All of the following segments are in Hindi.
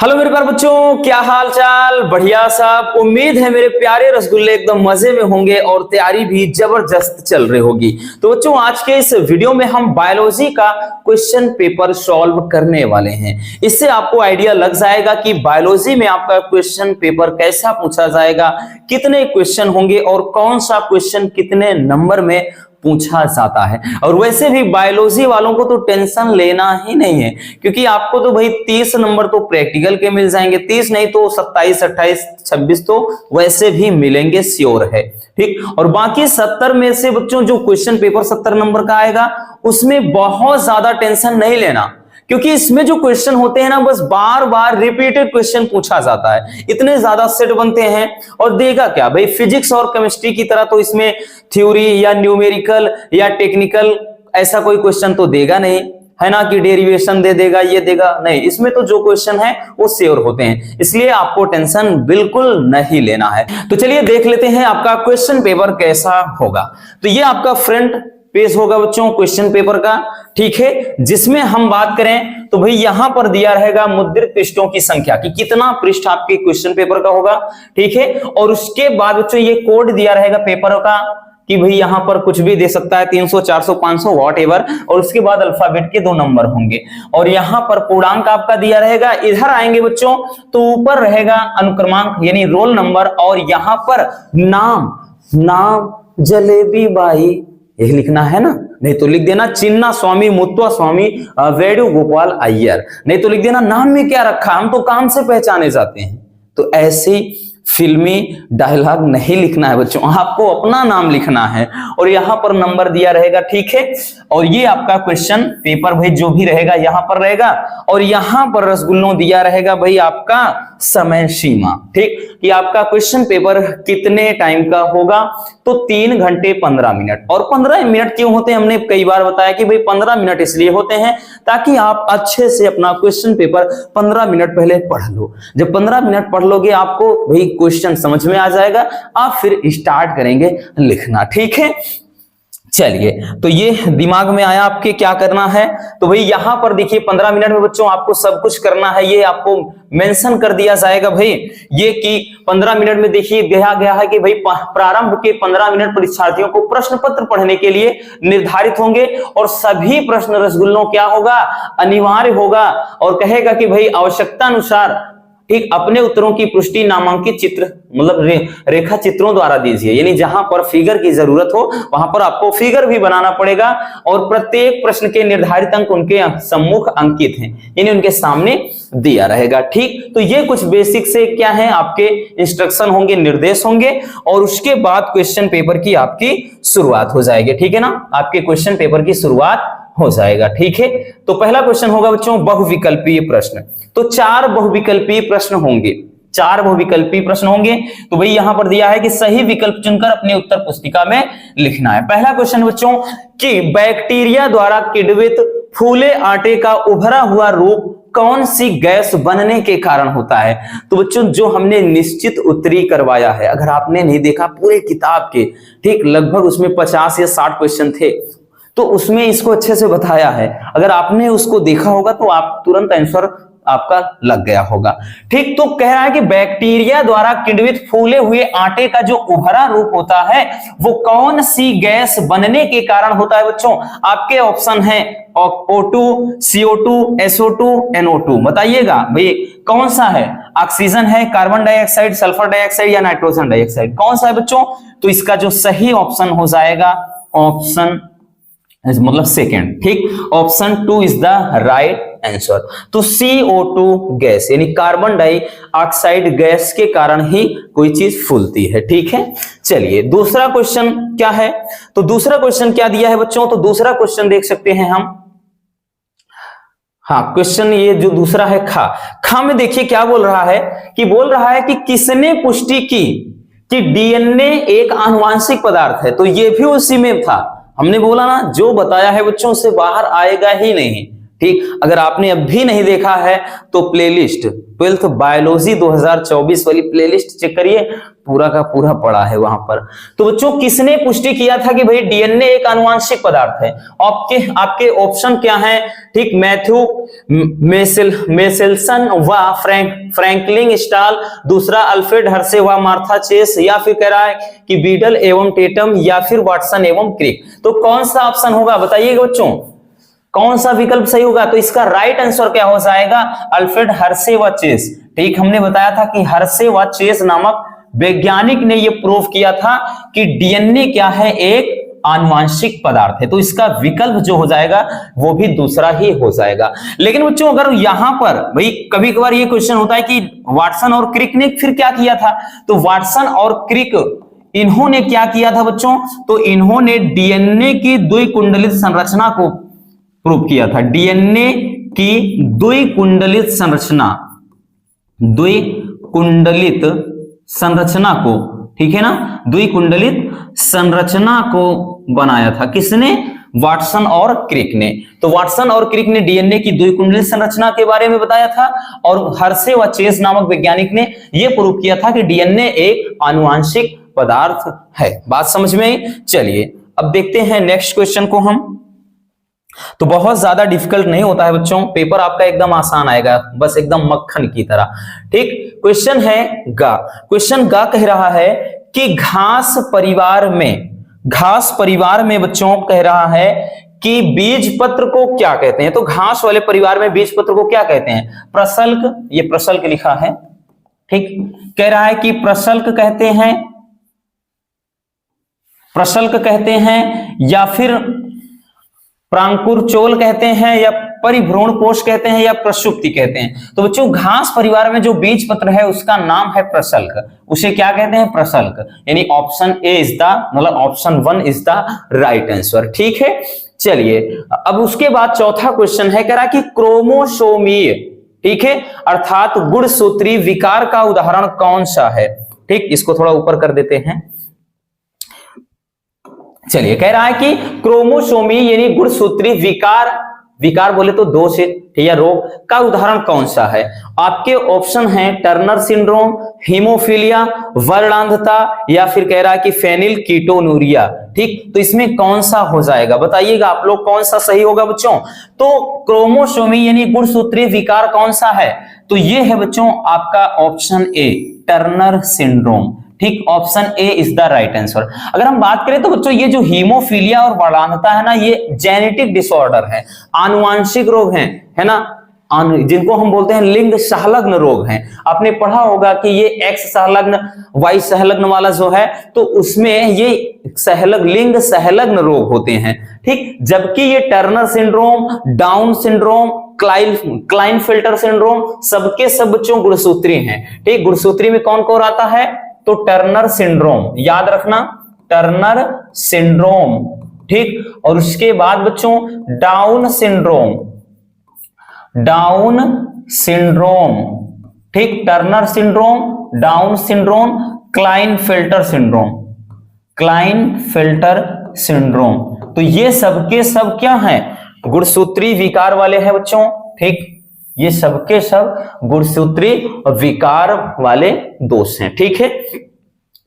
हेलो मेरे प्यारे बच्चों, क्या हाल चाल। बढ़िया साहब। उम्मीद है मेरे प्यारे रसगुल्ले एकदम मजे में होंगे और तैयारी भी जबरदस्त चल रही होगी। तो बच्चों, आज के इस वीडियो में हम बायोलॉजी का क्वेश्चन पेपर सॉल्व करने वाले हैं। इससे आपको आइडिया लग जाएगा कि बायोलॉजी में आपका क्वेश्चन पेपर कैसा पूछा जाएगा, कितने क्वेश्चन होंगे और कौन सा क्वेश्चन कितने नंबर में पूछा जाता है। और वैसे भी बायोलॉजी वालों को तो टेंशन लेना ही नहीं है, क्योंकि आपको तो भाई 30 नंबर तो प्रैक्टिकल के मिल जाएंगे, 30 नहीं तो 27, 28, 26 तो वैसे भी मिलेंगे, श्योर है। ठीक। और बाकी 70 में से बच्चों जो क्वेश्चन पेपर 70 नंबर का आएगा उसमें बहुत ज्यादा टेंशन नहीं लेना, क्योंकि इसमें जो क्वेश्चन होते हैं ना, बस बार बार रिपीटेड क्वेश्चन पूछा जाता है। इतने ज्यादा सेट बनते हैं। और देगा क्या भाई, फिजिक्स और केमिस्ट्री की तरह तो इसमें थ्योरी या न्यूमेरिकल या टेक्निकल ऐसा कोई क्वेश्चन तो देगा नहीं, है ना, कि डेरिवेशन दे देगा, ये देगा नहीं। इसमें तो जो क्वेश्चन है वो श्योर होते हैं, इसलिए आपको टेंशन बिल्कुल नहीं लेना है। तो चलिए देख लेते हैं आपका क्वेश्चन पेपर कैसा होगा। तो ये आपका फ्रंट पेज होगा बच्चों क्वेश्चन पेपर का, ठीक है, जिसमें हम बात करें तो भाई यहां पर दिया रहेगा मुद्रित पृष्ठों की संख्या कि कितना पृष्ठ आपके क्वेश्चन पेपर का होगा, ठीक है। और उसके बाद बच्चों ये कोड दिया रहेगा पेपर का कि भाई यहां पर कुछ भी दे सकता है, 300, 400, 500 वॉट एवर। और उसके बाद अल्फाबेट के 2 नंबर होंगे और यहां पर पूर्णांक आपका दिया रहेगा। इधर आएंगे बच्चों तो ऊपर रहेगा अनुक्रमांक यानी रोल नंबर, और यहां पर नाम जलेबी बाई यही लिखना है ना, नहीं तो लिख देना चिन्ना स्वामी मुत्वा स्वामी वेणुगोपाल अय्यर, नहीं तो लिख देना नाम में क्या रखा, हम तो काम से पहचाने जाते हैं। तो ऐसी फिल्मी डायलॉग नहीं लिखना है बच्चों, आपको अपना नाम लिखना है और यहां पर नंबर दिया रहेगा, ठीक है। और ये आपका क्वेश्चन पेपर भाई जो भी रहेगा यहां पर रहेगा, और यहां पर रसगुल्लों दिया रहेगा भाई आपका समय सीमा, ठीक, कि आपका क्वेश्चन पेपर कितने टाइम का होगा। तो 3 घंटे 15 मिनट। और 15 मिनट क्यों होते हैं, हमने कई बार बताया कि भाई 15 मिनट इसलिए होते हैं ताकि आप अच्छे से अपना क्वेश्चन पेपर 15 मिनट पहले पढ़ लो। जब 15 मिनट पढ़ लोगे आपको भाई क्वेश्चन समझ में आ जाएगा, आप फिर स्टार्ट करेंगे लिखना, ठीक है। चलिए, तो ये दिमाग में आया आपके क्या करना है। तो भाई यहां पर देखिए 15 मिनट में बच्चों आपको सब कुछ करना है, ये आपको मेंशन कर दिया जाएगा भाई ये कि 15 मिनट में देखिए दिया गया है कि भाई प्रारंभ के 15 मिनट परीक्षार्थियों को प्रश्न पत्र पढ़ने के लिए निर्धारित होंगे और सभी प्रश्न रसगुल्लों क्या होगा, अनिवार्य होगा। और कहेगा कि भाई आवश्यकता अनुसार ठीक अपने उत्तरों की पुष्टि नामांकित चित्र मतलब रेखा चित्रों द्वारा दीजिए, यानी जहां पर फिगर की जरूरत हो वहां पर आपको फिगर भी बनाना पड़ेगा। और प्रत्येक प्रश्न के निर्धारित अंक उनके सम्मुख अंकित हैं, यानी उनके सामने दिया रहेगा, ठीक। तो ये कुछ बेसिक से क्या है आपके इंस्ट्रक्शन होंगे, निर्देश होंगे, और उसके बाद क्वेश्चन पेपर की आपकी शुरुआत हो जाएगी, ठीक है ना, आपके क्वेश्चन पेपर की शुरुआत हो जाएगा, ठीक है। तो पहला क्वेश्चन होगा बच्चों बहुविकल्पीय प्रश्न। तो 4 बहुविकल्पीय प्रश्न होंगे, 4 बहुविकल्पीय प्रश्न होंगे। तो भाई यहां पर दिया है कि सही विकल्प चुनकर अपनी उत्तर पुस्तिका में लिखना है। पहला क्वेश्चन बच्चों कि बैक्टीरिया द्वारा किण्वित फूले आटे का उभरा हुआ रूप कौन सी गैस बनने के कारण होता है। तो बच्चों जो हमने निश्चित उत्तरी करवाया है, अगर आपने नहीं देखा पूरे किताब के, ठीक, लगभग उसमें 50 या 60 क्वेश्चन थे, तो उसमें इसको अच्छे से बताया है। अगर आपने उसको देखा होगा तो आप तुरंत आंसर आपका लग गया होगा, ठीक। तो कह रहा है कि बैक्टीरिया द्वारा किण्वित फूले हुए आटे का जो उभरा रूप होता है वो कौन सी गैस बनने के कारण होता है बच्चों। आपके ऑप्शन है O2, CO2, SO2, NO2। बताइएगा भाई कौन सा है, ऑक्सीजन है, कार्बन डाइऑक्साइड, सल्फर डाइऑक्साइड या नाइट्रोजन डाइऑक्साइड, कौन सा है बच्चों। तो इसका जो सही ऑप्शन हो जाएगा ऑप्शन मतलब सेकेंड, ठीक, option 2 is the right answer. तो CO2 गैस यानी कार्बन डाइऑक्साइड गैस के कारण ही कोई चीज फूलती है, ठीक है। चलिए दूसरा क्वेश्चन क्या है। तो दूसरा क्वेश्चन क्या दिया है बच्चों, तो दूसरा क्वेश्चन देख सकते हैं हम। हाँ, क्वेश्चन ये जो दूसरा है खा में देखिए क्या बोल रहा है कि किसने पुष्टि की कि डीएनए एक आनुवांशिक पदार्थ है। तो ये भी उसी में था, हमने बोला ना जो बताया है बच्चों से बाहर आएगा ही नहीं, ठीक, अगर आपने अभी नहीं देखा है तो प्लेलिस्ट 12th बायोलॉजी 2024 वाली प्लेलिस्ट चेक करिए, पूरा का पूरा पड़ा है वहां पर। तो बच्चों किसने पुष्टि किया था कि भाई डीएनए एक आनुवांशिक पदार्थ है? आपके ऑप्शन क्या हैं? ठीक, मैथ्यू मेसेल्सन व फ्रैंकलिन स्टाल, दूसरा अल्फ्रेड हर्शे व मार्था चेस, या फिर कह रहा है कि बीडल एवं टेटम, या फिर वाटसन एवं क्रिक। तो कौन सा ऑप्शन होगा बताइएगा बच्चों, कौन सा विकल्प सही होगा? तो इसका राइट आंसर क्या हो जाएगा? अल्फ्रेड हर्शे व चेस। ठीक, हमने बताया था कि हर्शे व चेस नामक वैज्ञानिक ने यह प्रूव किया था कि डीएनए क्या है, एक आनुवांशिक पदार्थ है। तो इसका विकल्प जो हो जाएगा वो भी दूसरा ही हो जाएगा। लेकिन बच्चों अगर यहां पर भाई कभी कभार ये क्वेश्चन होता है कि वाटसन और क्रिक ने फिर क्या किया था, तो वाटसन और क्रिक इन्होंने क्या किया था बच्चों? तो इन्होंने डीएनए की द्विकुंडलित संरचना को प्रूव किया था। डीएनए की द्विकुंडलित संरचना को, ठीक है ना, द्विकुंडलित संरचना को बनाया था किसने? वाटसन और क्रिक ने। तो वाटसन और क्रिक ने डीएनए की द्विकुंडलित संरचना के बारे में बताया था, और हर्शे व चेस नामक वैज्ञानिक ने यह प्रूव किया था कि डीएनए एक आनुवांशिक पदार्थ है। बात समझ में आई? चलिए अब देखते हैं नेक्स्ट क्वेश्चन को हम। तो बहुत ज्यादा डिफिकल्ट नहीं होता है बच्चों, पेपर आपका एकदम आसान आएगा, बस एकदम मक्खन की तरह। ठीक, क्वेश्चन है गा। क्वेश्चन गा कह रहा है कि घास परिवार में बच्चों कह रहा है कि बीज पत्र को क्या कहते हैं? तो घास वाले परिवार में बीज पत्र को क्या कहते हैं? प्रशल्क, ये प्रशल्क लिखा है। ठीक, कह रहा है कि प्रशल्क कहते हैं या फिर प्रांकुरचोल कहते हैं, या परिभ्रूण कोश कहते हैं, या प्रसुप्ति कहते हैं। तो बच्चों घास परिवार में जो बीज पत्र है उसका नाम है प्रशल्क, उसे क्या कहते हैं? प्रशल्क। यानी ऑप्शन ए इज द, मतलब option 1 is the right answer. ठीक है, चलिए अब उसके बाद चौथा क्वेश्चन है, कह रहा है कि क्रोमोसोमीय, ठीक है, अर्थात गुणसूत्री विकार का उदाहरण कौन सा है? ठीक, इसको थोड़ा ऊपर कर देते हैं। चलिए, कह रहा है कि क्रोमोसोमी यानी गुणसूत्री विकार बोले तो दोष या रोग का उदाहरण कौन सा है? आपके ऑप्शन हैं टर्नर सिंड्रोम, हीमोफीलिया, वर्णांधता, या फिर कह रहा है कि फेनिलकीटोनुरिया। ठीक, तो इसमें कौन सा हो जाएगा बताइएगा आप लोग, कौन सा सही होगा बच्चों? तो क्रोमोसोमी यानी गुणसूत्री विकार कौन सा है? तो ये है बच्चों आपका ऑप्शन ए, टर्नर सिंड्रोम। ठीक, option A is the right answer. अगर हम बात करें तो बच्चों ये जो हीमोफीलिया और वर्णांधता है ना, ये जेनेटिक डिसऑर्डर है, आनुवांशिक रोग हैं, है ना, जिनको हम बोलते हैं लिंग संलग्न रोग हैं। आपने पढ़ा होगा कि ये एक्स संलग्न वाई संलग्न वाला जो है, तो उसमें ये लिंग संलग्न रोग होते हैं। ठीक, जबकि ये Turner syndrome, down syndrome, Klinefelter syndrome सबके सब बच्चों गुणसूत्री हैं। ठीक, गुणसूत्री में कौन कौन आता है? तो टर्नर सिंड्रोम, याद रखना, टर्नर सिंड्रोम। ठीक, और उसके बाद बच्चों डाउन सिंड्रोम, ठीक, Turner syndrome, down syndrome, Klinefelter syndrome. तो ये सबके सब क्या हैं? गुणसूत्री विकार वाले हैं बच्चों। ठीक, ये सबके सब गुणसूत्री विकार वाले दोष हैं। ठीक है,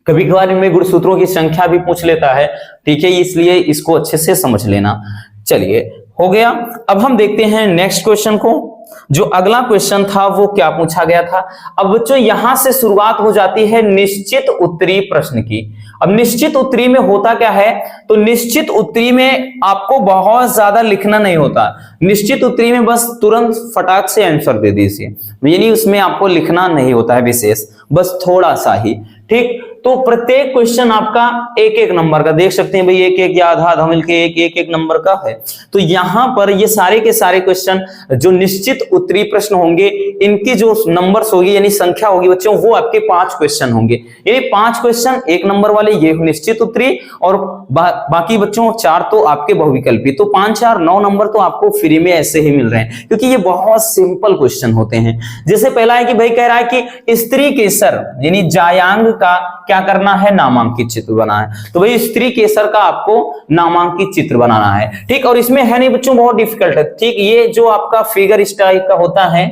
कभी कभार इनमें गुणसूत्रों की संख्या भी पूछ लेता है। ठीक है, इसलिए इसको अच्छे से समझ लेना। चलिए, हो गया। अब हम देखते हैं नेक्स्ट क्वेश्चन को। जो अगला क्वेश्चन था वो क्या पूछा गया था? अब बच्चों यहां से शुरुआत हो जाती है निश्चित उत्तरीय प्रश्न की। अब निश्चित उत्तरीय में होता क्या है? तो निश्चित उत्तरीय में आपको बहुत ज्यादा लिखना नहीं होता। निश्चित उत्तरीय में बस तुरंत फटाक से आंसर दे दीजिए, यानी उसमें आपको लिखना नहीं होता है विशेष, बस थोड़ा सा ही। ठीक, तो प्रत्येक क्वेश्चन आपका एक एक नंबर का, देख सकते हैं भाई, एक एक या आधा आधा मिलकर एक नंबर का है। तो यहां पर ये सारे के सारे क्वेश्चन जो निश्चित उत्तरीय प्रश्न होंगे, इनकी जो नंबर्स होगी यानी संख्या होगी बच्चों, वो आपके 5 क्वेश्चन होंगे। यानी 5 क्वेश्चन 1 नंबर वाले ये निश्चित उत्तरीय, और बाकी बच्चों 4 तो आपके बहुविकल्पी। तो 5 4 9 नंबर तो आपको फ्री में ऐसे ही मिल रहे हैं, क्योंकि ये बहुत सिंपल क्वेश्चन होते हैं। जैसे पहला है कि भाई कह रहा है कि स्त्री केसर यानी जायांग का क्या करना है, नामांकित चित्र बनाना है। तो भाई स्त्री केसर का आपको नामांकित चित्र बनाना है, ठीक। और इसमें है नहीं बच्चों, बहुत डिफिकल्ट है, ठीक। ये जो आपका फिगर इस टाइप का होता है,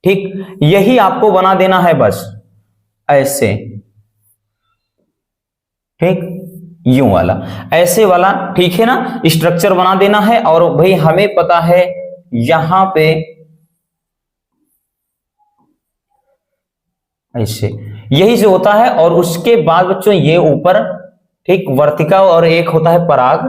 ठीक, यही आपको बना देना है बस ऐसे, ठीक, यूं वाला, ऐसे वाला, ठीक है ना, स्ट्रक्चर बना देना है। और भाई हमें पता है यहां पे ऐसे, यही जो होता है। और उसके बाद बच्चों ये ऊपर, ठीक, वर्तिका, और एक होता है पराग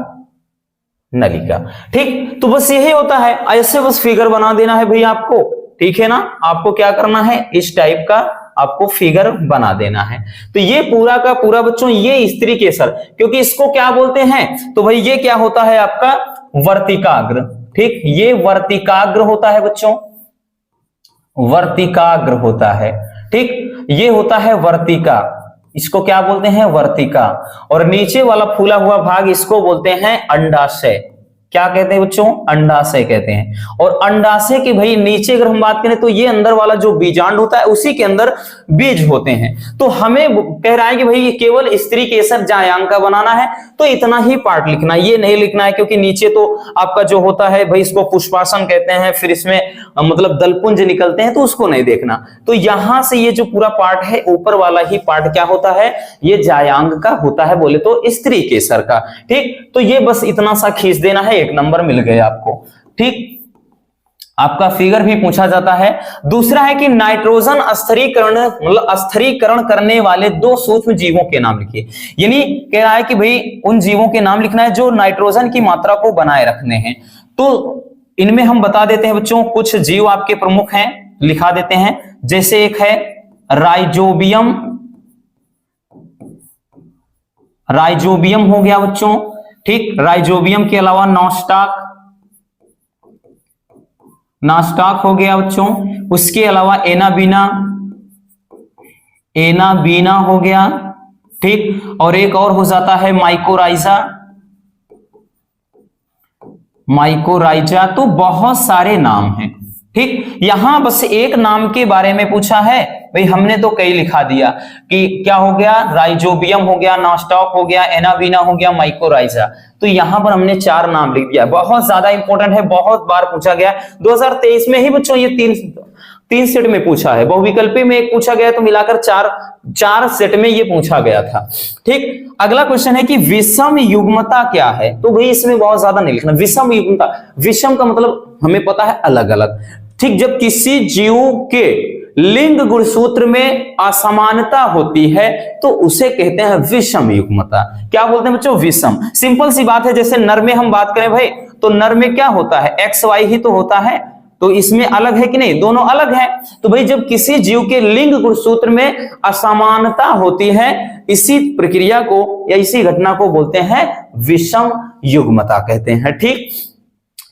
नलिका, ठीक। तो बस यही होता है, ऐसे बस फिगर बना देना है भाई आपको, ठीक है ना। आपको क्या करना है, इस टाइप का आपको फिगर बना देना है। तो ये पूरा का पूरा बच्चों ये स्त्री केसर, क्योंकि इसको क्या बोलते हैं, तो भाई ये क्या होता है आपका वर्तिकाग्र, ठीक, ये वर्तिकाग्र होता है बच्चों, वर्तिकाग्र होता है, ठीक, ये होता है वर्तिका, इसको क्या बोलते हैं, वर्तिका। और नीचे वाला फूला हुआ भाग इसको बोलते हैं अंडाशय। क्या कहते हैं बच्चों, अंडाशय कहते हैं। और अंडाशय के भाई नीचे अगर हम बात करें तो ये अंदर वाला जो बीजांड होता है उसी के अंदर बीज होते हैं। तो हमें कह रहा है कि भाई ये केवल स्त्री केसर जायांग का बनाना है, तो इतना ही पार्ट लिखना है, ये नहीं लिखना है, क्योंकि नीचे तो आपका जो होता है भाई इसको पुष्पासन कहते हैं, फिर इसमें मतलब दलपुंज निकलते हैं, तो उसको नहीं देखना। तो यहां से ये जो पूरा पार्ट है, ऊपर वाला ही पार्ट क्या होता है, ये जायांग का होता है, बोले तो स्त्री केसर का, ठीक। तो ये बस इतना सा खींच देना है, 1 नंबर मिल गया आपको, ठीक। आपका फिगर भी पूछा जाता है। दूसरा है कि नाइट्रोजन स्थिरीकरण, मतलब स्थिरीकरण करने वाले 2 सूक्ष्म जीवों के नाम लिखिए। यानी कह रहा है कि भाई उन जीवों के नाम लिखना है जो नाइट्रोजन की मात्रा को बनाए रखने हैं। तो इनमें हम बता देते हैं बच्चों, कुछ जीव आपके प्रमुख हैं, लिखा देते हैं। जैसे एक है राइजोबियम, राइजोबियम हो गया बच्चों, ठीक। राइजोबियम के अलावा नॉस्टाक, नास्टाक हो गया बच्चों। उसके अलावा एनाबीना, एनाबीना हो गया, ठीक। और एक और हो जाता है माइकोराइजा, माइकोराइजा। तो बहुत सारे नाम हैं, ठीक। यहां बस एक नाम के बारे में पूछा है, भाई हमने तो कई लिखा दिया कि क्या हो गया, राइजोबियम हो गया, नास्टॉक हो गया, एनाबीना हो गया, माइकोराइजा। तो यहां पर हमने 4 नाम लिख दिया, बहुत ज्यादा इंपॉर्टेंट है, बहुत बार पूछा गया। 2023 में ही बच्चों ये तीन सेट में पूछा है, बहुविकल्पी में एक पूछा गया, तो मिलाकर चार सेट में ये पूछा गया था, ठीक। अगला क्वेश्चन है कि विषम युग्मता क्या है। तो भाई इसमें बहुत ज्यादा नहीं लिखना, विषम युग्मता, विषम का मतलब हमें पता है अलग अलग, ठीक। जब किसी जीव के लिंग गुणसूत्र में असमानता होती है तो उसे कहते हैं विषम युग्मता। क्या बोलते हैं बच्चों, विषम। सिंपल सी बात है, जैसे नर में हम बात करें भाई, तो नर में क्या होता है, XY ही तो होता है, तो इसमें अलग है कि नहीं, दोनों अलग है। तो भाई जब किसी जीव के लिंग गुणसूत्र में असमानता होती है, इसी प्रक्रिया को या इसी घटना को बोलते हैं विषम युग्मता कहते हैं, ठीक।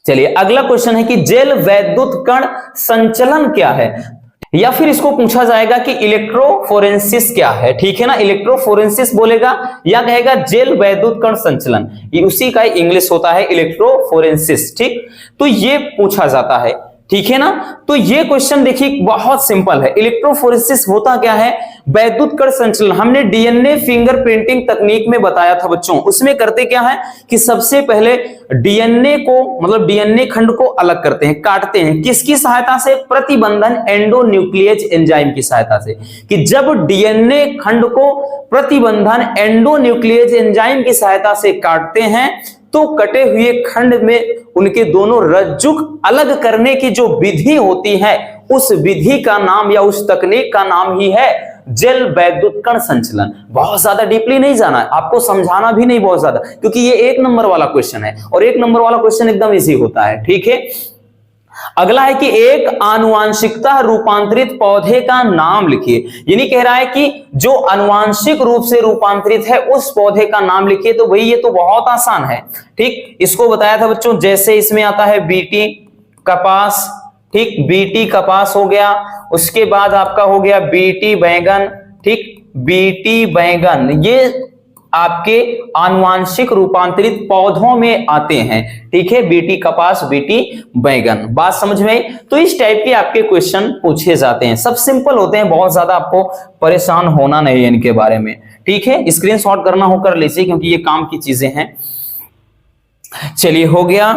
चलिए अगला क्वेश्चन है कि जेल वैद्युत कण संचलन क्या है, या फिर इसको पूछा जाएगा कि इलेक्ट्रोफोरेंसिस क्या है, ठीक है ना। इलेक्ट्रोफोरेंसिस बोलेगा या कहेगा जेल वैद्युत कण संचलन, ये उसी का इंग्लिश होता है इलेक्ट्रोफोरेंसिस, ठीक। तो ये पूछा जाता है, ठीक है ना। तो ये क्वेश्चन देखिए बहुत सिंपल है। इलेक्ट्रोफोरेंसिस होता क्या है, वैद्युत कण संचलन हमने डीएनए फिंगरप्रिंटिंग तकनीक में बताया था बच्चों। उसमें करते क्या है कि सबसे पहले डीएनए को, मतलब डीएनए खंड को अलग करते हैं, काटते हैं, किसकी सहायता से, प्रतिबंधन एंडोन्यूक्लियेज एंजाइम की सहायता से। कि जब डीएनए खंड को प्रतिबंधन एंडोन्यूक्लियेज एंजाइम की सहायता से काटते हैं तो कटे हुए खंड में उनके दोनों रज्जुक अलग करने की जो विधि होती है, उस विधि का नाम या उस तकनीक का नाम ही है जेल वैद्युत कण संचलन। बहुत ज्यादा डीपली नहीं जाना है, आपको समझाना भी नहीं बहुत ज्यादा, क्योंकि ये 1 नंबर वाला क्वेश्चन है और 1 नंबर वाला क्वेश्चन एकदम इजी होता है, ठीक है। अगला है कि एक आनुवांशिकता रूपांतरित पौधे का नाम लिखिए। यानी कह रहा है कि जो आनुवांशिक रूप से रूपांतरित है उस पौधे का नाम लिखिए। तो भाई ये तो बहुत आसान है, ठीक। इसको बताया था बच्चों, जैसे इसमें आता है बीटी कपास, ठीक, बीटी कपास हो गया। उसके बाद आपका हो गया बीटी बैंगन, ठीक, बीटी बैंगन। ये आपके आनुवांशिक रूपांतरित पौधों में आते हैं। ठीक है, बीटी कपास, बीटी बैंगन। बात समझ में आई? तो इस टाइप के आपके क्वेश्चन पूछे जाते हैं, सब सिंपल होते हैं, बहुत ज्यादा आपको परेशान होना नहीं है इनके बारे में। ठीक है, स्क्रीनशॉट करना हो कर लीजिए क्योंकि ये काम की चीजें हैं। चलिए, हो गया।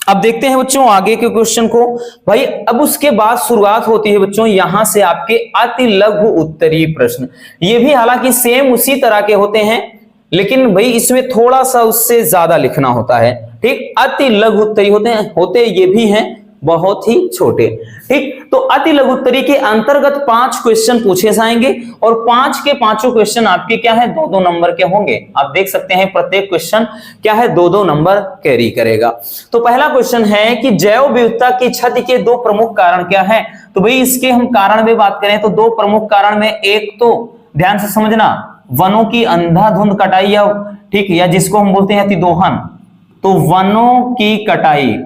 अब देखते हैं बच्चों आगे के क्वेश्चन को। भाई अब उसके बाद शुरुआत होती है बच्चों यहां से आपके अति लघु उत्तरीय प्रश्न। ये भी हालांकि सेम उसी तरह के होते हैं, लेकिन भाई इसमें थोड़ा सा उससे ज्यादा लिखना होता है। ठीक, अति लघु उत्तरीय होते ये भी हैं बहुत ही छोटे। ठीक, तो अति लघु उत्तरीय के अंतर्गत 5 क्वेश्चन पूछे जाएंगे और 5 के पांचों क्वेश्चन आपके क्या है 2-2 नंबर के होंगे। आप देख सकते हैं प्रत्येक क्वेश्चन क्या है 2-2 नंबर कैरी करेगा। तो पहला क्वेश्चन है कि जैव विविधता की क्षति के 2 प्रमुख कारण क्या है। तो भाई इसके हम कारण में बात करें तो 2 प्रमुख कारण में, एक तो ध्यान से समझना, वनों की अंधाधुंध कटाई, या ठीक, या जिसको हम बोलते हैं अतिदोहन। तो वनों की कटाई,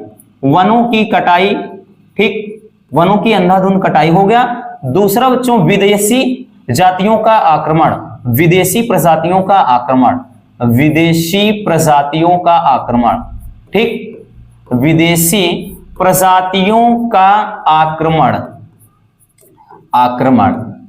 ठीक, वनों की अंधाधुंध कटाई हो गया। दूसरा बच्चों विदेशी जातियों का आक्रमण, विदेशी प्रजातियों का आक्रमण, विदेशी प्रजातियों का आक्रमण। ठीक, विदेशी प्रजातियों का आक्रमण।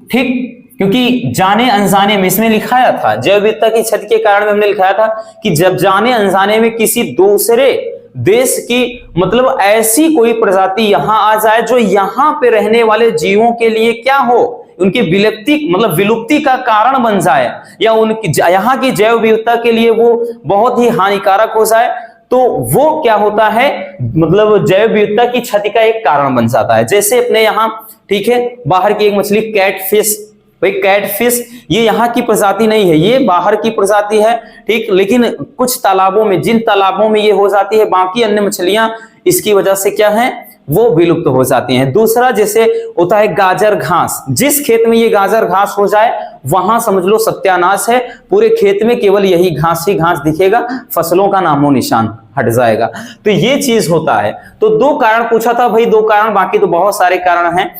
ठीक, क्योंकि जाने अनजाने में इसमें लिखाया था, जैव विविधता की क्षति के कारण में हमने लिखाया था कि जब जाने अनजाने में किसी दूसरे देश की मतलब ऐसी कोई प्रजाति यहां आ जाए जो यहां पे रहने वाले जीवों के लिए क्या हो, उनकी विलुप्ति का कारण बन जाए, या उनकी यहाँ की जैव विविधता के लिए वो बहुत ही हानिकारक हो जाए, तो वो क्या होता है मतलब जैव विविधता की क्षति का एक कारण बन जाता है। जैसे अपने यहाँ, ठीक है, बाहर की एक मछली कैटफिश, भाई कैटफिश ये यहाँ की प्रजाति नहीं है, ये बाहर की प्रजाति है। ठीक, लेकिन कुछ तालाबों में, जिन तालाबों में ये हो जाती है, बाकी अन्य मछलियां इसकी वजह से क्या है वो विलुप्त हो जाती हैं। दूसरा जैसे होता है गाजर घास, जिस खेत में ये गाजर घास हो जाए वहां समझ लो सत्यानाश है, पूरे खेत में केवल यही घास ही घास दिखेगा, फसलों का नामो निशान हट जाएगा। तो ये चीज होता है। तो 2 कारण पूछा था भाई, 2 कारण, बाकी तो बहुत सारे कारण हैं,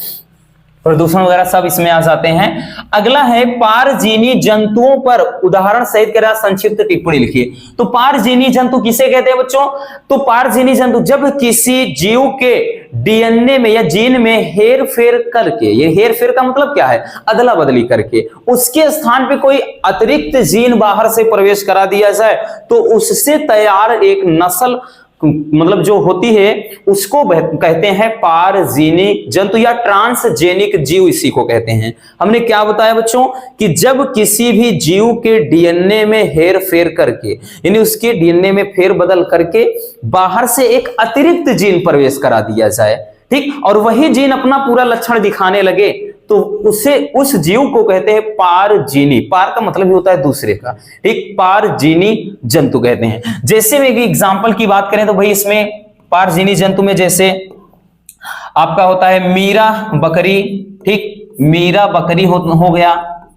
प्रदूषण वगैरह सब इसमें आ जाते हैं। अगला है पारजीनी जंतुओं पर उदाहरण सहित करा संक्षिप्त टिप्पणी लिखिए। तो पारजीनी जंतु किसे कहते हैं बच्चों? तो पारजीनी जंतु जब किसी जीव के डीएनए में या जीन में हेर फेर करके, ये हेर फेर का मतलब क्या है, अदला बदली करके, उसके स्थान पे कोई अतिरिक्त जीन बाहर से प्रवेश करा दिया जाए तो उससे तैयार एक नस्ल मतलब जो होती है उसको कहते हैं पारजीनी जंतु या ट्रांसजेनिक जीव, इसी को कहते हैं। हमने क्या बताया बच्चों कि जब किसी भी जीव के डीएनए में हेर फेर करके, यानी उसके डीएनए में फेर बदल करके बाहर से एक अतिरिक्त जीन प्रवेश करा दिया जाए, ठीक, और वही जीन अपना पूरा लक्षण दिखाने लगे, तो उसे उस जीव को कहते हैं पारजीनी। पार का मतलब ही होता है दूसरे का, ठीक, पारजीनी जंतु कहते हैं। जैसे में एग्जांपल की बात करें तो भाई इसमें पारजीनी जंतु में जैसे आपका होता है मीरा बकरी, ठीक, मीरा बकरी हो गया,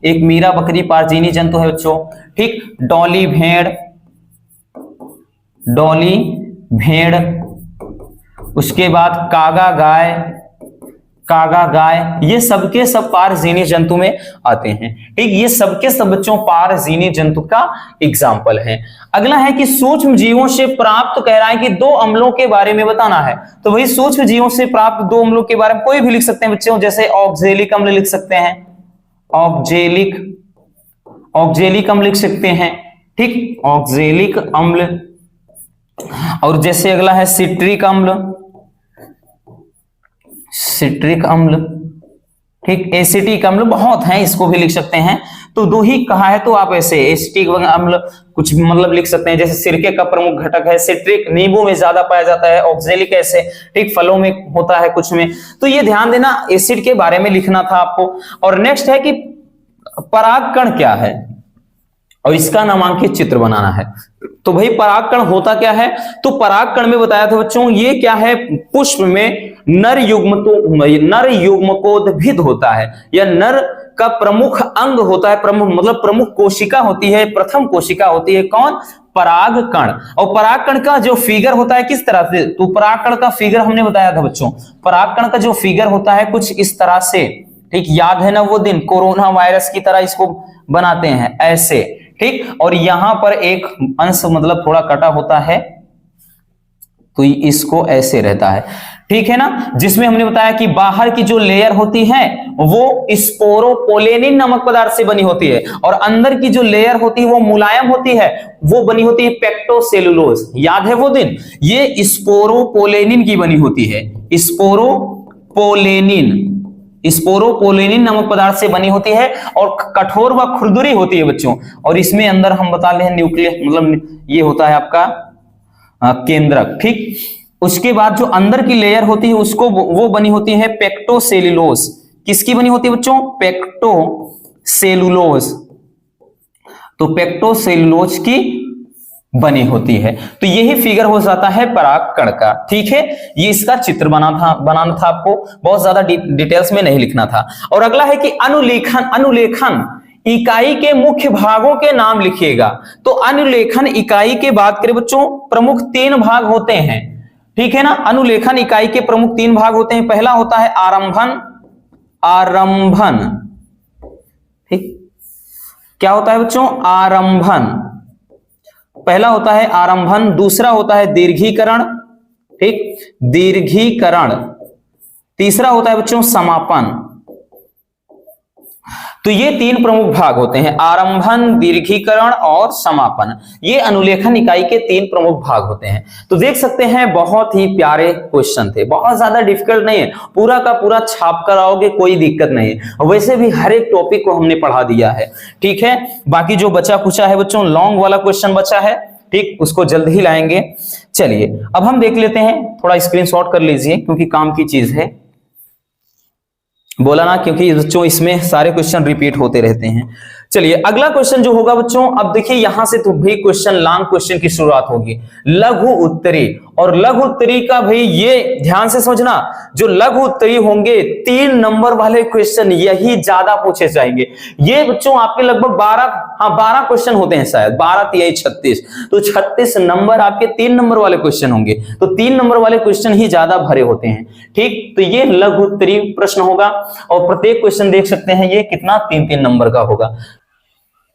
एक मीरा बकरी पारजीनी जंतु है बच्चों, ठीक। डॉली भेड़, उसके बाद कागा गाय, ये सबके सब पारजीनी जंतु में आते हैं, ठीक। ये सबके सब बच्चों पारजीनी जंतु का एग्जाम्पल है। अगला है कि सूक्ष्म जीवों से प्राप्त, कह रहा है कि 2 अम्लों के बारे में बताना है। तो वही सूक्ष्म जीवों से प्राप्त 2 अम्लों के बारे में कोई भी लिख सकते हैं बच्चों, जैसे ऑक्जेलिक अम्ल लिख सकते हैं, ऑक्जेलिक अम्ल लिख सकते हैं, ठीक, ऑक्जेलिक अम्ल। और जैसे अगला है सिट्रिक अम्ल, ठीक, एसिटिक अम्ल, बहुत हैं, इसको भी लिख सकते हैं। तो 2 ही कहा है तो आप ऐसे एसिटिक अम्ल कुछ मतलब लिख सकते हैं, जैसे सिरके का प्रमुख घटक है, सिट्रिक नींबू में ज्यादा पाया जाता है, ऑक्जेलिक ऐसे, ठीक, फलों में होता है कुछ में। तो ये ध्यान देना, एसिड के बारे में लिखना था आपको। और नेक्स्ट है कि परागकण क्या है और इसका नामांकित चित्र बनाना है। तो भाई परागकण होता क्या है? तो परागकण में बताया था बच्चों ये क्या है, पुष्प में नर युग्मकोद्भिद होता है, या नर का प्रमुख अंग होता है, प्रमुख कोशिका होती है, प्रथम कोशिका होती है, कौन? परागकण। और परागकण का जो फिगर होता है किस तरह से, तो परागकण का फिगर हमने बताया था बच्चों, परागकण का जो फिगर होता है कुछ इस तरह से, ठीक, याद है ना वो दिन कोरोना वायरस की तरह इसको बनाते हैं ऐसे, ठीक, और यहां पर एक अंश मतलब थोड़ा कटा होता है, तो इसको ऐसे रहता है, ठीक है ना, जिसमें हमने बताया कि बाहर की जो लेयर होती है वो स्पोरोपोलेनिन नामक पदार्थ से बनी होती है और अंदर की जो लेयर होती है वो मुलायम होती है, वो बनी होती है पेक्टोसेलुलोज। याद है वो दिन, ये स्पोरोपोलेनिन की बनी होती है, स्पोरोपोलेनिन नामक पदार्थ से बनी होती है और कठोर व खुरदुरी होती है बच्चों। और इसमें अंदर हम बता लें न्यूक्लियस मतलब ये होता है आपका केंद्रक, ठीक। उसके बाद जो अंदर की लेयर होती है उसको वो बनी होती है पेक्टोसेलुलोज। किसकी बनी होती है बच्चों? पेक्टोसेलुलोज। तो पेक्टोसेलुलोज की बनी होती है। तो यही फिगर हो जाता है परागकण का, ठीक है। ये इसका चित्र बनाना था आपको, बहुत ज्यादा डिटेल्स में नहीं लिखना था। और अगला है कि अनुलेखन इकाई के मुख्य भागों के नाम लिखिएगा। तो अनुलेखन इकाई के बात करें बच्चों, प्रमुख 3 भाग होते हैं, ठीक है ना। अनुलेखन इकाई के प्रमुख 3 भाग होते हैं। पहला होता है आरंभन, ठीक, क्या होता है बच्चों? आरंभन। पहला होता है आरंभन, दूसरा होता है दीर्घीकरण, ठीक, दीर्घीकरण। तीसरा होता है बच्चों समापन। तो ये 3 प्रमुख भाग होते हैं, आरंभन, दीर्घीकरण और समापन। ये अनुलेखन इकाई के 3 प्रमुख भाग होते हैं। तो देख सकते हैं बहुत ही प्यारे क्वेश्चन थे, बहुत ज्यादा डिफिकल्ट नहीं है, पूरा का पूरा छाप कर आओगे कोई दिक्कत नहीं है। वैसे भी हर एक टॉपिक को हमने पढ़ा दिया है, ठीक है। बाकी जो बचा कुचा है बच्चों, लॉन्ग वाला क्वेश्चन बचा है, ठीक, उसको जल्द ही लाएंगे। चलिए अब हम देख लेते हैं, थोड़ा स्क्रीनशॉट कर लीजिए क्योंकि काम की चीज है, बोला ना, क्योंकि बच्चों इसमें सारे क्वेश्चन रिपीट होते रहते हैं। चलिए अगला क्वेश्चन जो होगा बच्चों, अब देखिए यहां से तो भाई क्वेश्चन लॉन्ग क्वेश्चन की शुरुआत होगी, लघु उत्तरी। और लघु उत्तरी का भाई ये ध्यान से समझना, जो लघु उत्तरी होंगे 3 नंबर वाले क्वेश्चन यही ज्यादा पूछे जाएंगे। ये बच्चों आपके लगभग 12 क्वेश्चन होते हैं, शायद 12 3 36, तो 36 नंबर आपके 3 नंबर वाले क्वेश्चन होंगे। तो 3 नंबर वाले क्वेश्चन ही ज्यादा भरे होते हैं, ठीक। तो ये लघु उत्तरी प्रश्न होगा और प्रत्येक क्वेश्चन देख सकते हैं ये कितना 3-3 नंबर का होगा।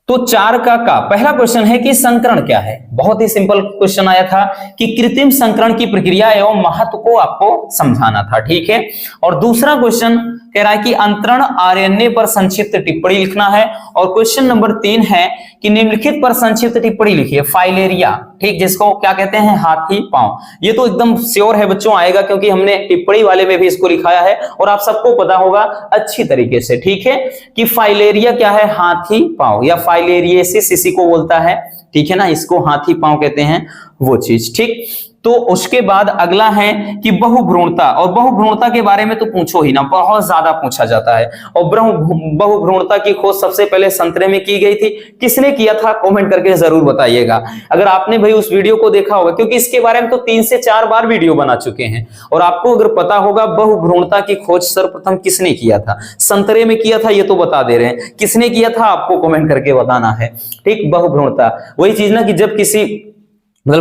तो 4 का पहला क्वेश्चन है कि संकरण क्या है। बहुत ही सिंपल क्वेश्चन आया था कि कृत्रिम संकरण की प्रक्रिया एवं महत्व को आपको समझाना था, ठीक है। और दूसरा क्वेश्चन कह रहा है कि अंतरण आरएनए पर संक्षिप्त टिप्पणी लिखना है। और क्वेश्चन नंबर 3 है कि निम्नलिखित पर संक्षिप्त टिप्पणी लिखिए। फाइलेरिया, ठीक, जिसको क्या कहते हैं? हाथी पांव। ये तो एकदम श्योर है बच्चों आएगा, क्योंकि हमने टिप्पणी वाले में भी इसको लिखाया है और आप सबको पता होगा अच्छी तरीके से, ठीक है, कि फाइलेरिया क्या है? हाथी पांव या फाइलेरियसिस इसी को बोलता है, ठीक है ना, इसको हाथी पांव कहते हैं वो चीज, ठीक। तो उसके बाद अगला है कि बहुभ्रूणता। और बहुभ्रूणता के बारे में तो पूछो ही ना, बहुत ज्यादा पूछा जाता है। और बहुभ्रूणता की खोज सबसे पहले संतरे में की गई थी। किसने किया था? कमेंट करके जरूर बताइएगा अगर आपने भाई उस वीडियो को देखा होगा, क्योंकि इसके बारे में तो 3 से 4 बार वीडियो बना चुके हैं। और आपको अगर पता होगा बहुभ्रूणता की खोज सर्वप्रथम किसने किया था, संतरे में किया था, ये तो बता दे रहे हैं, किसने किया था आपको कमेंट करके बताना है, ठीक। बहुभ्रूणता वही चीज ना कि जब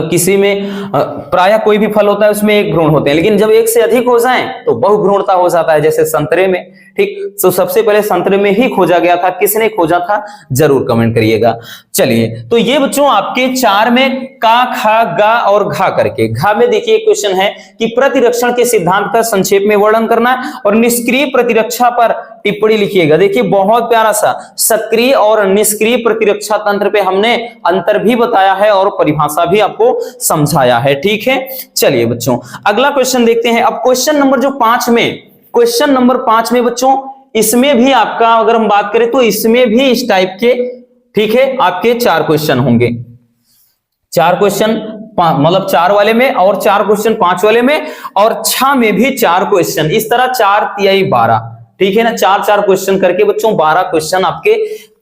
किसी में प्रायः कोई भी फल होता है उसमें एक भ्रूण होते हैं, लेकिन जब एक से अधिक हो जाएं तो बहुभ्रूणता हो जाता है, जैसे संतरे में, ठीक। तो सबसे पहले संतरे में ही खोजा गया था, किसने खोजा था जरूर कमेंट करिएगा। चलिए तो ये बच्चों आपके 4 में का, खा, गा और घा करके। घा में देखिए क्वेश्चन है कि प्रतिरक्षण के सिद्धांत का संक्षेप में वर्णन करना है और निष्क्रिय प्रतिरक्षा पर टिप्पणी लिखिएगा। देखिए बहुत प्यारा सा, सक्रिय और निष्क्रिय प्रतिरक्षा तंत्र पे हमने अंतर भी बताया है और परिभाषा भी आपको समझाया है, ठीक है। चलिए बच्चों अगला क्वेश्चन देखते हैं। अब क्वेश्चन नंबर 5 में बच्चों, इसमें भी आपका अगर हम बात करें तो इसमें भी इस टाइप के, ठीक है, आपके 4 क्वेश्चन होंगे। 4 क्वेश्चन मतलब 4 वाले में और 4 क्वेश्चन 5 वाले में और 6 में भी 4 क्वेश्चन, इस तरह 4 तिहाई 12, ठीक है ना, 4-4 क्वेश्चन करके बच्चों 12 क्वेश्चन आपके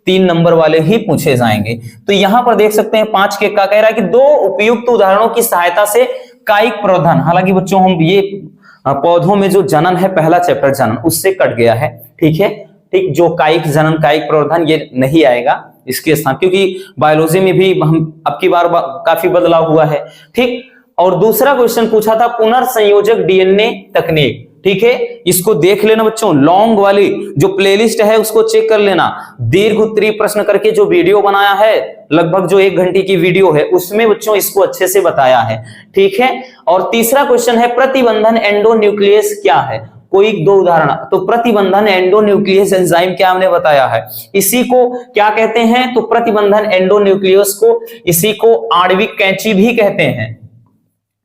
3 नंबर वाले ही पूछे जाएंगे। तो यहां पर देख सकते हैं 5 के का कह रहा है कि 2 उपयुक्त उदाहरणों की सहायता से कायिक प्रवर्धन, हालांकि बच्चों हम ये पौधों में जो जनन है, पहला चैप्टर जनन उससे कट गया है, ठीक है, ठीक। जो कायिक जनन, कायिक प्रवर्धन ये नहीं आएगा इसके स्थान, क्योंकि बायोलॉजी में भी हम अब की बार काफी बदलाव हुआ है, ठीक। और दूसरा क्वेश्चन पूछा था पुनर्संयोजक डीएनए तकनीक, ठीक है, इसको देख लेना बच्चों, लॉन्ग वाली जो प्लेलिस्ट है उसको चेक कर लेना। दीर्घ उत्तरीय प्रश्न करके जो वीडियो बनाया है, लगभग जो 1 घंटे की वीडियो है, उसमें बच्चों इसको अच्छे से बताया है, ठीक है। और तीसरा क्वेश्चन है प्रतिबंधन एंडोन्यूक्लियस क्या है, कोई 2 उदाहरण। तो प्रतिबंधन एंडोन्यूक्लियस एंजाइम क्या हमने बताया है, इसी को क्या कहते हैं, तो प्रतिबंधन एंडोन्यूक्लियस को, इसी को आणविक कैंची भी कहते हैं,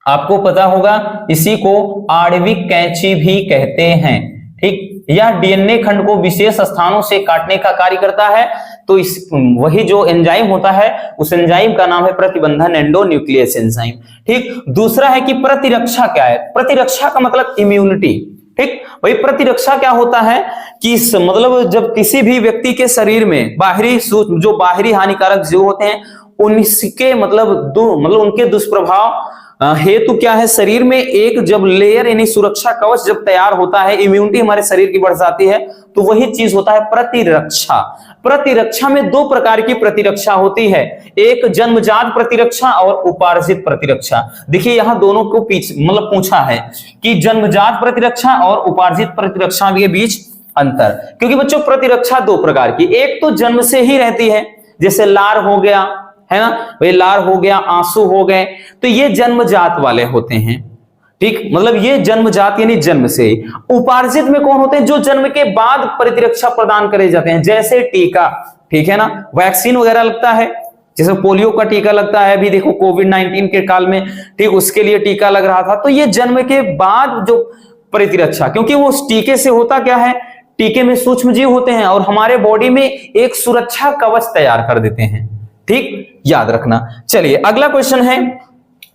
आपको पता होगा, इसी को आणविक कैंची भी कहते हैं, ठीक। यह डीएनए खंड को विशेष स्थानों से काटने का कार्य करता है, तो इस वही जो एंजाइम होता है उस एंजाइम का नाम है प्रतिबंधन एंडोन्यूक्लियस एंजाइम, ठीक। दूसरा है कि प्रतिरक्षा क्या है, प्रतिरक्षा का मतलब इम्यूनिटी, ठीक। भाई प्रतिरक्षा क्या होता है कि मतलब जब किसी भी व्यक्ति के शरीर में जो बाहरी हानिकारक जीव होते हैं उनके मतलब उनके दुष्प्रभाव हेतु क्या है, शरीर में एक जब लेयर यानी सुरक्षा कवच जब तैयार होता है, इम्यूनिटी हमारे शरीर की बढ़ जाती है, तो वही चीज होता है प्रतिरक्षा। प्रतिरक्षा में 2 प्रकार की प्रतिरक्षा होती है, एक जन्मजात प्रतिरक्षा और उपार्जित प्रतिरक्षा। देखिए यहां दोनों को पूछा है कि जन्मजात प्रतिरक्षा और उपार्जित प्रतिरक्षा के बीच अंतर, क्योंकि बच्चों प्रतिरक्षा 2 प्रकार की, एक तो जन्म से ही रहती है, जैसे लार हो गया, है ना, वे लार हो गया, आंसू हो गए, तो ये जन्मजात वाले होते हैं, ठीक, मतलब ये जन्मजात यानी जन्म से। उपार्जित में कौन होते हैं, जो जन्म के बाद प्रतिरक्षा प्रदान करे जाते हैं, जैसे टीका, ठीक है ना, वैक्सीन वगैरह लगता है, जैसे पोलियो का टीका लगता है, अभी देखो कोविड-19 के काल में, ठीक, उसके लिए टीका लग रहा था, तो ये जन्म के बाद जो प्रतिरक्षा, क्योंकि वो टीके से होता क्या है, टीके में सूक्ष्म जीव होते हैं और हमारे बॉडी में एक सुरक्षा कवच तैयार कर देते हैं, ठीक, याद रखना। चलिए अगला क्वेश्चन है,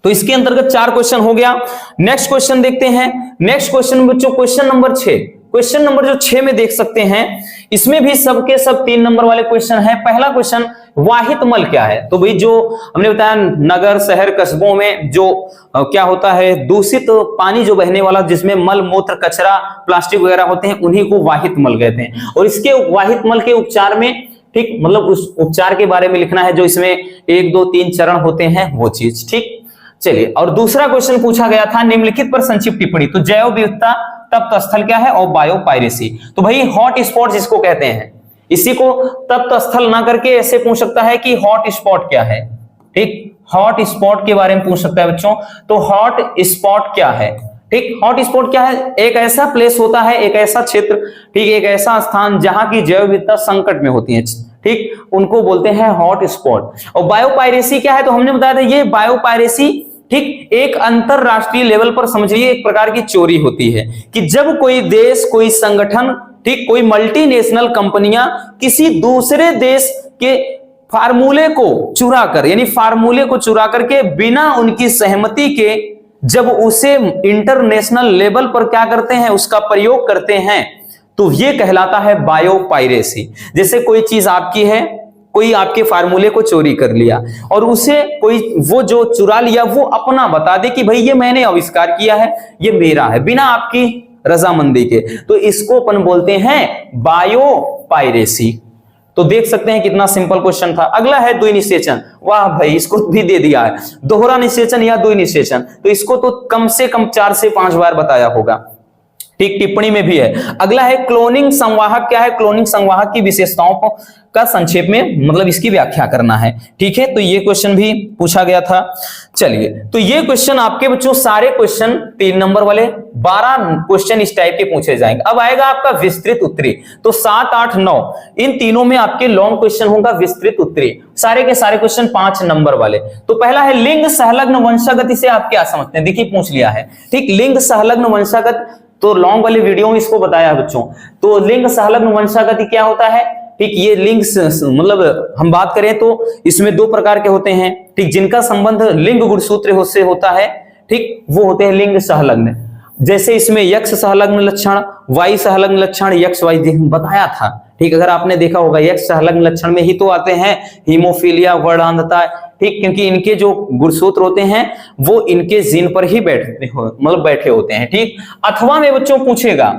तो इसके अंतर्गत 4 क्वेश्चन हो गया। नेक्स्ट क्वेश्चन देखते हैं। नेक्स्ट क्वेश्चन बच्चों क्वेश्चन नंबर 6, क्वेश्चन नंबर जो 6 में देख सकते हैं, इसमें भी सबके सब 3 नंबर वाले क्वेश्चन है। पहला क्वेश्चन वाहित मल क्या है, तो भाई जो हमने बताया नगर शहर कस्बों में जो क्या होता है, दूषित पानी जो बहने वाला, जिसमें मल मूत्र कचरा प्लास्टिक वगैरह होते हैं, उन्हीं को वाहित मल कहते हैं। और इसके वाहित मल के उपचार में, ठीक, मतलब उस उपचार के बारे में लिखना है, जो इसमें 1 2 3 चरण होते हैं वो चीज, ठीक। चलिए, और दूसरा क्वेश्चन पूछा गया था निम्नलिखित पर संक्षिप्त टिप्पणी, तो जैव विविधता, तप्त स्थल क्या है और बायोपायरेसी। तो भाई हॉट स्पॉट जिसको कहते हैं, इसी को तप्त स्थल ना करके ऐसे पूछ सकता है कि हॉट स्पॉट क्या है, ठीक, हॉट स्पॉट के बारे में पूछ सकता है बच्चों। तो हॉट स्पॉट क्या है, ठीक, हॉट स्पॉट क्या है, एक ऐसा प्लेस होता है, एक ऐसा क्षेत्र, ठीक, एक ऐसा स्थान जहां की जैव विविधता संकट में होती है, ठीक, उनको बोलते हैं हॉट स्पॉट। और बायोपायरेसी क्या है, तो हमने बताया था ये बायोपायरेसी, ठीक, एक अंतरराष्ट्रीय लेवल पर समझिए एक प्रकार की चोरी होती है कि जब कोई देश, कोई संगठन, ठीक, कोई मल्टीनेशनल कंपनियां किसी दूसरे देश के फार्मूले को चुरा कर, यानी फार्मूले को चुरा करके बिना उनकी सहमति के जब उसे इंटरनेशनल लेवल पर क्या करते हैं, उसका प्रयोग करते हैं, तो ये कहलाता है बायोपायरेसी। जैसे कोई चीज आपकी है, कोई आपके फार्मूले को चोरी कर लिया और उसे कोई वो जो चुरा लिया वो अपना बता दे कि भाई ये मैंने आविष्कार किया है, ये मेरा है, बिना आपकी रजामंदी के, तो इसको अपन बोलते हैं बायोपायरेसी। तो देख सकते हैं कितना सिंपल क्वेश्चन था। अगला है द्वि निषेचन, वाह भाई इसको भी दे दिया है, दोहरा निषेचन या द्वि निषेचन, तो इसको तो कम से कम 4 से 5 बार बताया होगा, ठीक, टिप्पणी में भी है। अगला है क्लोनिंग संवाहक क्या है, क्लोनिंग संवाहक की विशेषताओं का संक्षेप में मतलब इसकी व्याख्या करना है, ठीक है, तो ये क्वेश्चन भी पूछा गया था। चलिए, तो ये क्वेश्चन आपके बच्चों सारे क्वेश्चन 3 नंबर वाले 12 क्वेश्चन इस टाइप के पूछे जाएंगे। अब आएगा आपका विस्तृत उत्तरी, तो 7 8 9 इन तीनों में आपके लॉन्ग क्वेश्चन होगा, विस्तृत उत्तरी सारे के सारे क्वेश्चन 5 नंबर वाले। तो पहला है लिंग सहलग्न वंशागति से आप क्या समझते हैं, देखिए पूछ लिया है, ठीक, लिंग सहलग्न वंशागत, तो लॉन्ग वाले वीडियो में इसको बताया है बच्चों। तो लिंग सहलग्न वंशागति क्या होता है, ठीक, ये लिंग मतलब हम बात करें तो इसमें 2 प्रकार के होते हैं, ठीक, जिनका संबंध लिंग गुणसूत्र से होता है, ठीक, वो होते हैं लिंग सहलग्न। जैसे इसमें यक्ष सहलग्न लक्षण, वाई सहलग्न लक्षण, यक्ष वाई बताया था, ठीक, अगर आपने देखा होगा यक्ष सहलग्न लक्षण में ही तो आते हैं हीमोफीलिया, वर्णांधता, ठीक, क्योंकि इनके जो गुणसूत्र होते हैं वो इनके जीन पर ही बैठे होते हैं, ठीक। अथवा में बच्चों पूछेगा,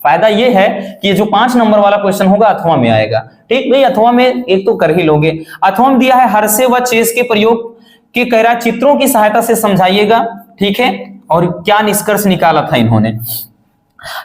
फायदा ये है कि जो 5 नंबर वाला क्वेश्चन होगा अथवा में आएगा, ठीक भाई, अथवा में एक तो कर ही लोगे। अथवा में दिया है हर्षे व चेस के प्रयोग के कह रहा चित्रों की सहायता से समझाइएगा, ठीक है, और क्या निष्कर्ष निकाला था इन्होंने।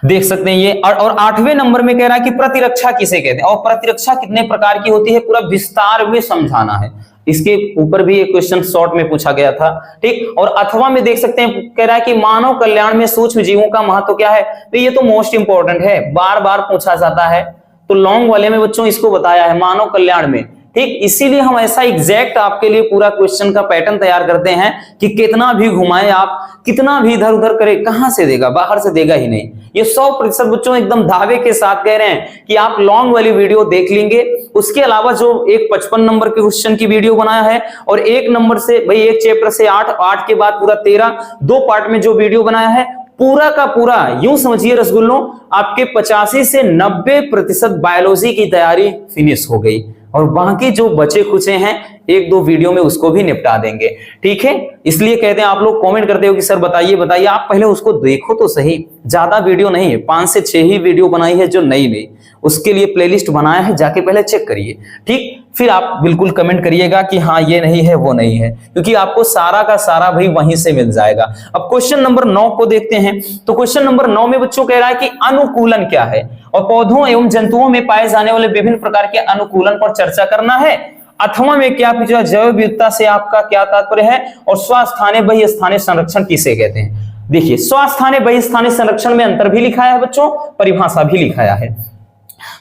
देख सकते हैं ये। और 8वें नंबर में कह रहा है कि प्रतिरक्षा किसे कहते हैं और प्रतिरक्षा कितने प्रकार की होती है, पूरा विस्तार में समझाना है। इसके ऊपर भी एक क्वेश्चन शॉर्ट में पूछा गया था, ठीक। और अथवा में देख सकते हैं कह रहा है कि मानव कल्याण में सूक्ष्म जीवों का महत्व क्या है। तो ये तो मोस्ट इंपॉर्टेंट है, बार बार पूछा जाता है। तो लॉन्ग वाले में बच्चों इसको बताया है मानव कल्याण में, ठीक। इसीलिए हम ऐसा एग्जैक्ट आपके लिए पूरा क्वेश्चन का पैटर्न तैयार करते हैं कि कितना भी घुमाए आप, कितना भी इधर उधर करे, कहां से देगा, बाहर से देगा ही नहीं। ये 100% बच्चों एकदम दावे के साथ कह रहे हैं कि आप लॉन्ग वाली वीडियो देख लेंगे। उसके अलावा जो एक 55 नंबर के क्वेश्चन की वीडियो बनाया है और 1 नंबर से भाई एक चैप्टर से 8 के बाद पूरा 13 2 पार्ट में जो वीडियो बनाया है, पूरा का पूरा यूं समझिए रसगुल्लों आपके 85 से 90% बायोलॉजी की तैयारी फिनिश हो गई। और बाकी जो बचे खुचे हैं 1-2 वीडियो में उसको भी निपटा देंगे, ठीक है। इसलिए कहते हैं आप लोग कमेंट करते हो कि सर बताइए बताइए, आप पहले उसको देखो तो सही। ज्यादा वीडियो नहीं है, 5 से 6 ही वीडियो बनाई है जो नई उसके लिए प्लेलिस्ट बनाया है, जाके पहले चेक करिए, ठीक। फिर आप बिल्कुल कमेंट करिएगा कि हाँ ये नहीं है वो नहीं है, क्योंकि आपको सारा का सारा भाई वहीं से मिल जाएगा। अब क्वेश्चन नंबर 9 को देखते हैं। तो क्वेश्चन नंबर 9 में बच्चों कह रहा है कि अनुकूलन क्या है और पौधों एवं जंतुओं में पाए जाने वाले विभिन्न प्रकार के अनुकूलन पर चर्चा करना है। अथवा में क्या पूछा, जैव विविधता से आपका क्या तात्पर्य है और स्वस्थानीय बहिस्थानीय संरक्षण किसे कहते हैं। देखिए स्वस्थानीय बहिस्थानीय संरक्षण में अंतर भी लिखाया है बच्चों, परिभाषा भी लिखाया है।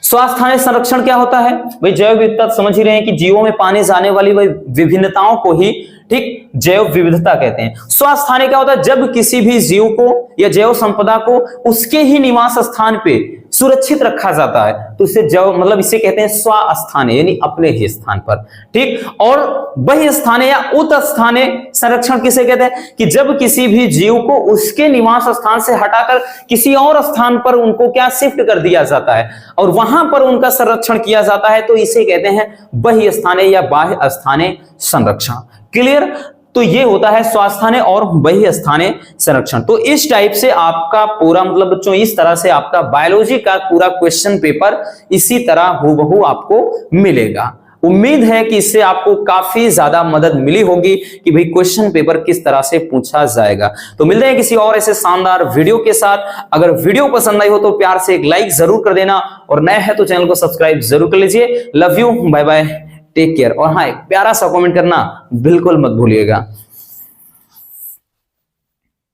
स्वास्थ्य संरक्षण क्या होता है भाई, जैव विविधता समझ ही रहे हैं कि जीवों में पाने जाने वाली विभिन्नताओं को ही, ठीक, जैव विविधता कहते हैं। स्वास्थ्य क्या होता है, जब किसी भी जीव को या जैव संपदा को उसके ही निवास स्थान पे सुरक्षित रखा जाता है तो इसे जैव मतलब इसे कहते हैं स्वस्थानीय, यानी अपने ही स्थान पर, ठीक। और बहिस्थानीय या उत्स्थानीय संरक्षण किसे कहते हैं कि जब किसी भी जीव को उसके निवास स्थान से हटाकर किसी और स्थान पर उनको क्या शिफ्ट कर दिया जाता है और वहां पर उनका संरक्षण किया जाता है, तो इसे कहते हैं बहिस्थानीय या बाह्य स्थानीय संरक्षण। क्लियर। तो ये होता है स्वास्थ्य और बहिस्थानीय संरक्षण। तो इस टाइप से आपका पूरा मतलब बच्चों इस तरह से आपका बायोलॉजी का पूरा क्वेश्चन पेपर इसी तरह हूबहू आपको मिलेगा। उम्मीद है कि इससे आपको काफी ज्यादा मदद मिली होगी कि भाई क्वेश्चन पेपर किस तरह से पूछा जाएगा। तो मिलते हैं किसी और ऐसे शानदार वीडियो के साथ। अगर वीडियो पसंद आई हो तो प्यार से एक लाइक जरूर कर देना और नए हैं तो चैनल को सब्सक्राइब जरूर कर लीजिए। Love you, bye bye, take care. और हाँ, एक प्यारा सा कमेंट करना बिल्कुल मत भूलिएगा।